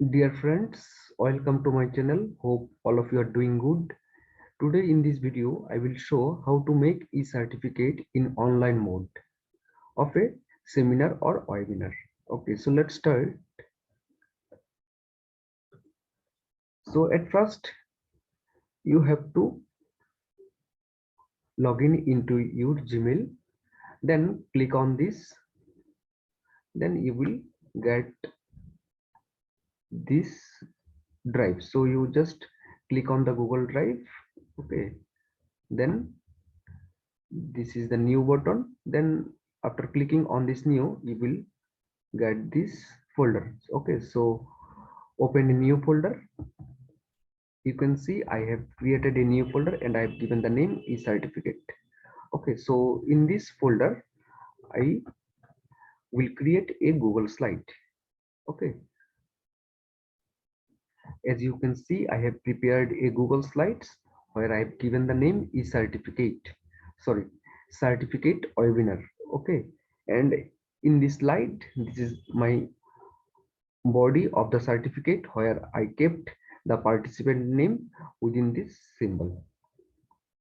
Dear friends, welcome to my channel. Hope all of you are doing good. Today in this video, I will show how to make e-certificate in online mode of a seminar or webinar. Okay, so let's start. So at first, you have to log in into your Gmail. Then click on this. Then you will get this drive. So you just click on the Google Drive. Okay, then this is the new button. Then after clicking on this new, you will get this folder. Okay, so open a new folder. You can see I have created a new folder and I have given the name e-certificate. Okay, so in this folder I will create a Google slide. Okay, as you can see I have prepared a Google slides where I have given the name e-certificate, sorry, certificate webinar. Okay, and in this slide this is my body of the certificate where I kept the participant name within this symbol.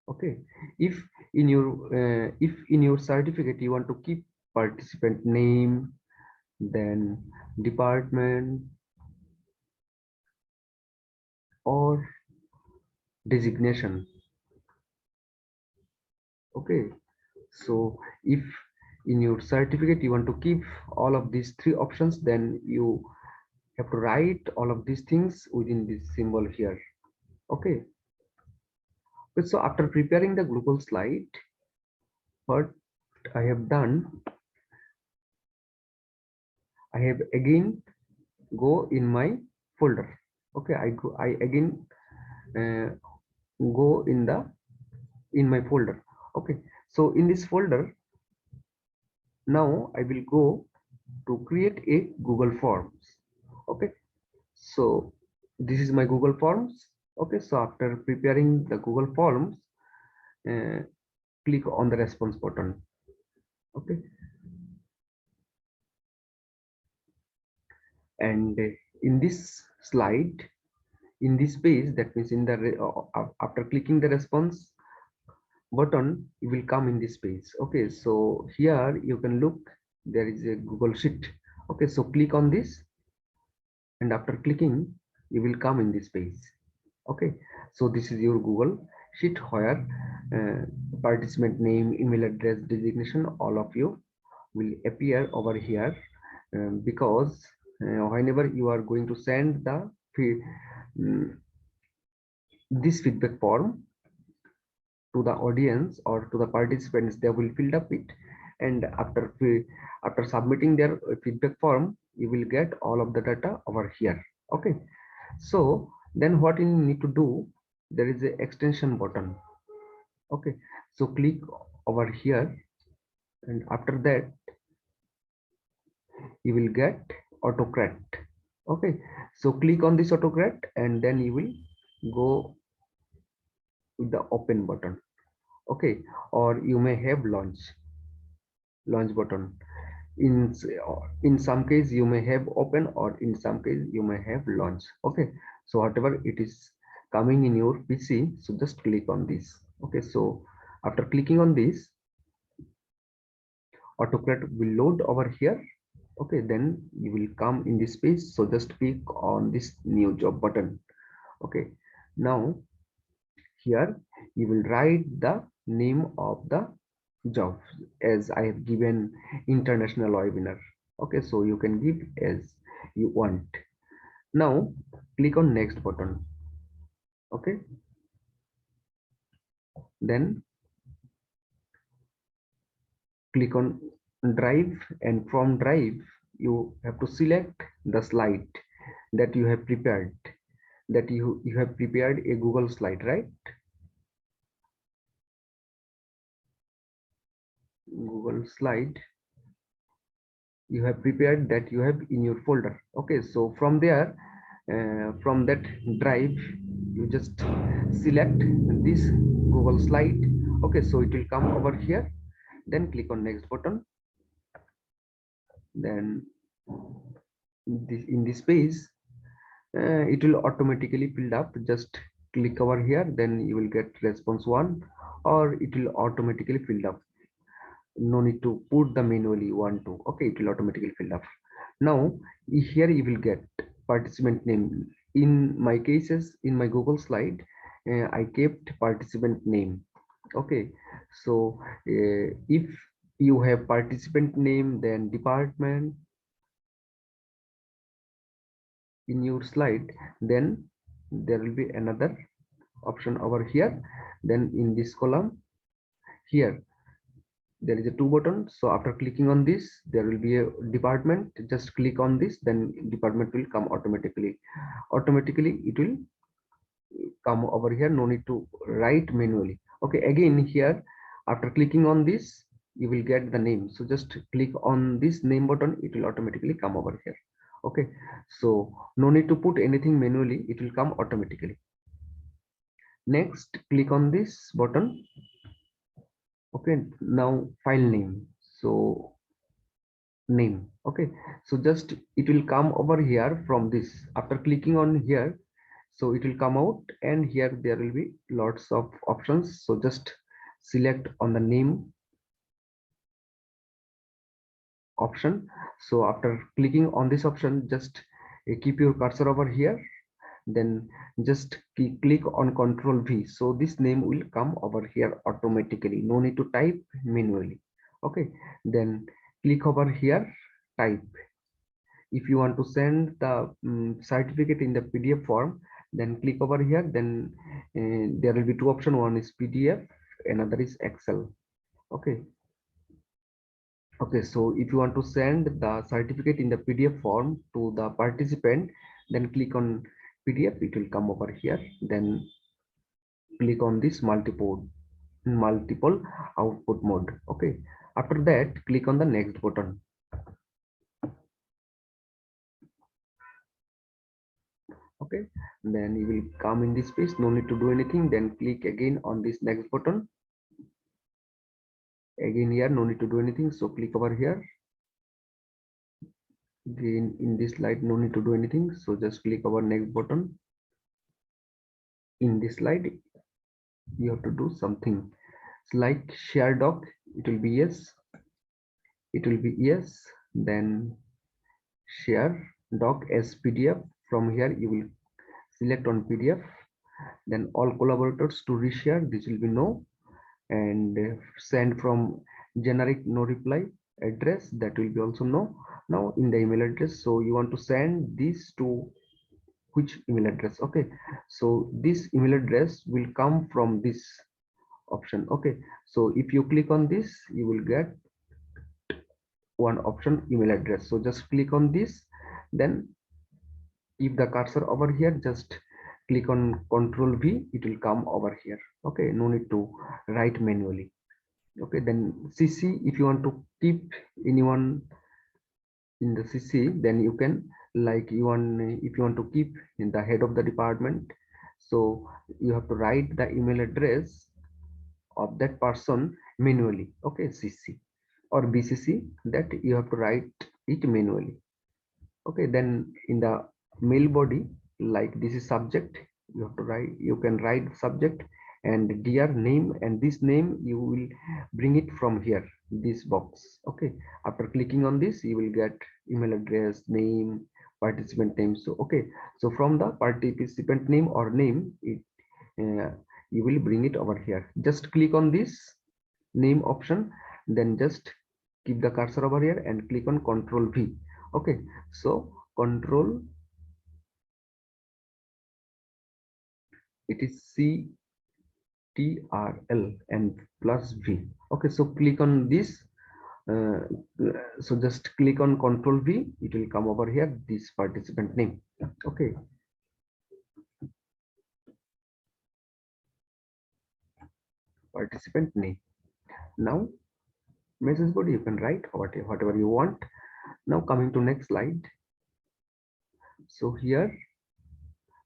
Okay, if if in your certificate you want to keep participant name, then department or designation. Okay, so if in your certificate you want to keep all of these three options, then you have to write all of these things within this symbol here. Okay, so after preparing the Google slide, what I have done, I have again go in my folder. Okay, I again uh, go in my folder. Okay, so in this folder now I will go to create a Google Forms. Okay, so this is my Google Forms. Okay, so after preparing the Google Forms, uh, click on the response button. Okay, and in this slide, in this page, that means in the after clicking the response button, you will come in this page. Okay, so here you can look, there is a Google Sheet. Okay, so click on this, and after clicking you will come in this page. Okay, so this is your Google Sheet where uh, participant name, email address, designation, all of you will appear over here, because whenever you are going to send the mm, this feedback form to the audience or to the participants, they will fill up it, and after submitting their feedback form, you will get all of the data over here. Okay, so then what you need to do, there is a extension button. Okay, so click over here, and after that you will get Autocrat. Okay, so click on this Autocrat, and then you will go with the open button. Okay, or you may have launch button. In some case you may have open, or in some case you may have launch. Okay, so whatever it is coming in your PC, so just click on this. Okay, so after clicking on this, Autocrat will load over here. Okay, then you will come in this page, so just click on this new job button. Okay, now here you will write the name of the job, as I have given international webinar. Okay, so you can give as you want. Now click on next button. Okay, then click on drive, and from drive you have to select the slide that you have prepared, that you have prepared a Google slide, right? Google slide you have prepared, that you have in your folder. Okay, so from there, from that drive, you just select this Google slide. Okay, so it will come over here, then click on next button. Then in this page it will automatically filled up. Just click over here, then you will get response 1, or it will automatically filled up. No need to put the manually 1 2. Okay, it will automatically fill up. Now here you will get participant name. In my cases, in my Google slide, I kept participant name. Okay, so if you have participant name, then department in your slide, then there will be another option over here. Then in this column here, there is a 2 button. So after clicking on this, there will be a department. Just click on this, then department will come automatically. It will come over here. No need to write manually. Okay, again here, after clicking on this, you will get the name. So just click on this name button, it will automatically come over here. Okay, so no need to put anything manually, it will come automatically. Next, click on this button. Okay, now file name. So name. Okay, so just it will come over here from this. After clicking on here, so it will come out, and here there will be lots of options. So just select on the name option. So after clicking on this option, just keep your cursor over here, then just click on Control V. So this name will come over here automatically. No need to type manually. Okay, then click over here, type. If you want to send the certificate in the PDF form, then click over here. Then there will be 2 options. One is PDF, another is Excel. Okay, okay, so if you want to send the certificate in the PDF form to the participant, then click on PDF, it will come over here. Then click on this multiple output mode. Okay, after that, click on the next button. Okay, then you will come in this page. No need to do anything. Then click again on this next button. Again here, no need to do anything. So click over here. Again in this slide, no need to do anything. So just click over next button. In this slide, you have to do something. It's like share doc. It will be yes. It will be yes. Then share doc as PDF. From here, you will select on PDF. Then all collaborators to reshare. This will be no. And send from generic no reply address, that will be also no. Now in the email address, so you want to send this to which email address? Okay, so this email address will come from this option. Okay, so if you click on this, you will get one option, email address. So just click on this, then keep the cursor over here, just click on Control V, it will come over here. Okay, no need to write manually. Okay, then CC, if you want to keep anyone in the CC, then you can, like you want, if you want to keep in the head of the department, so you have to write the email address of that person manually. Okay, CC or BCC, that you have to write it manually. Okay, then in the mail body, like this is subject, you have to write, you can write subject and dear name, and this name you will bring it from here, this box. Okay, after clicking on this, you will get email address, name, participant name. So okay, so from the participant name or name, it you will bring it over here. Just click on this name option, then just keep the cursor over here and click on Control V. Okay, so Control, it is CTRL and plus V. Okay, so click on this. Uh, so just click on Control V, it will come over here, this participant name. Okay, participant name. Now message body, you can write whatever you want. Now coming to next slide. So here,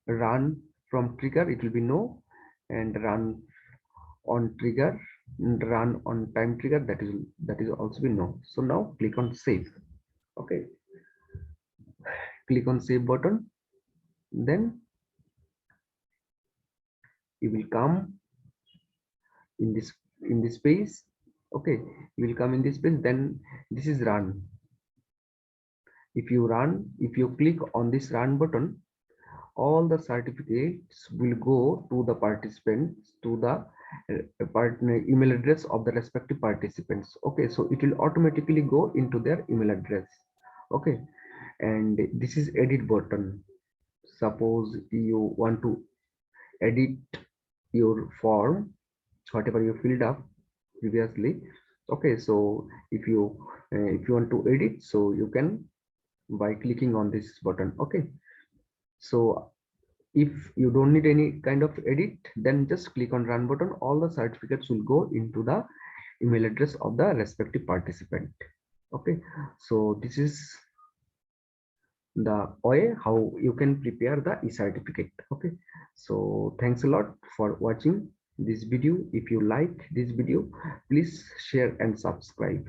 run from trigger, it will be no, and run on trigger, run on time trigger, that is also be no. So now click on save. Okay, click on save button. Then you will come in this space. Okay, you will come in this space. Then this is run. If you click on this run button, all the certificates will go to the participants, to the partner email address of the respective participants. Okay, so it will automatically go into their email address. Okay, and this is edit button. Suppose you want to edit your form, whatever you filled up previously. Okay, so if you want to edit, so you can by clicking on this button. Okay, so if you don't need any kind of edit, then just click on run button. All the certificates will go into the email address of the respective participant. Okay, so this is the way how you can prepare the e-certificate. Okay, so thanks a lot for watching this video. If you like this video, please share and subscribe.